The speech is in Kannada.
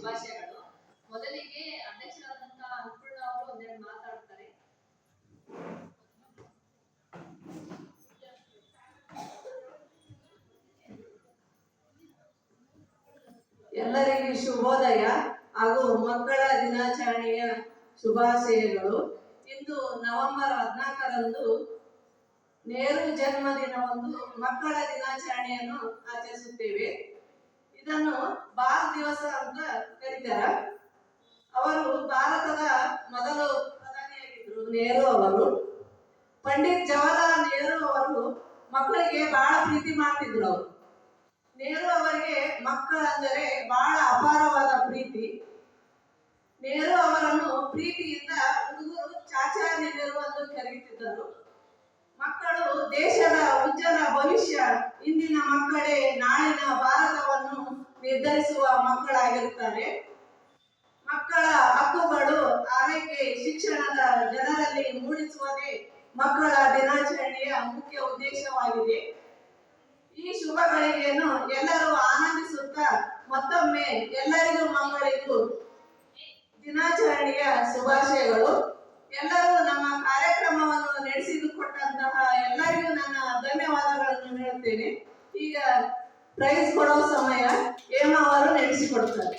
ಶುಭಾಶಯಗಳು. ಮೊದಲಿಗೆ ಅಧ್ಯಕ್ಷರಾದಂತಹ ಅನ್ನಪೂರ್ಣ ಅವರು ಒಂದೆರಡು ಮಾತಾಡ್ತಾರೆ. ಎಲ್ಲರಿಗೂ ಶುಭೋದಯ ಹಾಗೂ ಮಕ್ಕಳ ದಿನಾಚರಣೆಯ ಶುಭಾಶಯಗಳು. ಇಂದು ನವೆಂಬರ್ 14ರಂದು ನೆಹರು ಜನ್ಮದಿನವನ್ನು ಮಕ್ಕಳ ದಿನಾಚರಣೆಯನ್ನು ಆಚರಿಸುತ್ತೇವೆ. ಇದನ್ನು ಬಾಲ್ ದಿವಸ ಅಂತ ಕರೀತಾರೆ. ಅವರು ಭಾರತದ ಮೊದಲು ಪ್ರಧಾನಿಯಾಗಿದ್ರು ನೆಹರು ಅವರು. ಪಂಡಿತ್ ಜವಾಹರ್ಲಾಲ್ ನೆಹರು ಅವರು ಮಕ್ಕಳಿಗೆ ಬಹಳ ಪ್ರೀತಿ ಮಾಡ್ತಿದ್ರು. ಅವರು ನೆಹರು ಅವರಿಗೆ ಮಕ್ಕಳೆಂದರೆ ಬಹಳ ಅಪಾರವಾದ ಪ್ರೀತಿ. ನೆಹರು ಅವರನ್ನು ಪ್ರೀತಿಯಿಂದ ಹುಡುಗರು ಚಾಚಾ ನೆಹರು ಎಂದು ಕರೆಯುತ್ತಿದ್ದರು. ಮಕ್ಕಳು ದೇಶದ ಉಜ್ವಲ ಭವಿಷ್ಯ. ಇಂದಿನ ಮಕ್ಕಳೇ ನಾಳಿನ ಭಾರತವನ್ನು ನಿರ್ಧರಿಸುವ ಮಕ್ಕಳಾಗಿರುತ್ತಾರೆ. ಮಕ್ಕಳ ಹಕ್ಕುಗಳು, ಆರೈಕೆ, ಶಿಕ್ಷಣದ ಜನರಲ್ಲಿ ಮೂಡಿಸುವುದೇ ಮಕ್ಕಳ ದಿನಾಚರಣೆಯ ಮುಖ್ಯ ಉದ್ದೇಶವಾಗಿದೆ. ಈ ಶುಭ ಗಳಿಗೆಯನ್ನು ಎಲ್ಲರೂ ಆನಂದಿಸುತ್ತಾ ಮತ್ತೊಮ್ಮೆ ಎಲ್ಲರಿಗೂ ಮಕ್ಕಳಿಗೂ ದಿನಾಚರಣೆಯ ಶುಭಾಶಯಗಳು. ಎಲ್ಲರೂ ನಮ್ಮ ಕಾರ್ಯಕ್ರಮವನ್ನು ನಡೆಸಿಕೊಟ್ಟಂತಹ ಎಲ್ಲರಿಗೂ ನನ್ನ ಧನ್ಯವಾದಗಳನ್ನು ಹೇಳುತ್ತೇನೆ. ಈಗ ಪ್ರೈಸ್ ಕೊಡೋ ಸಮಯ ಹೇಮಾ ಅವರು ನಡೆಸಿಕೊಡ್ತಾರೆ.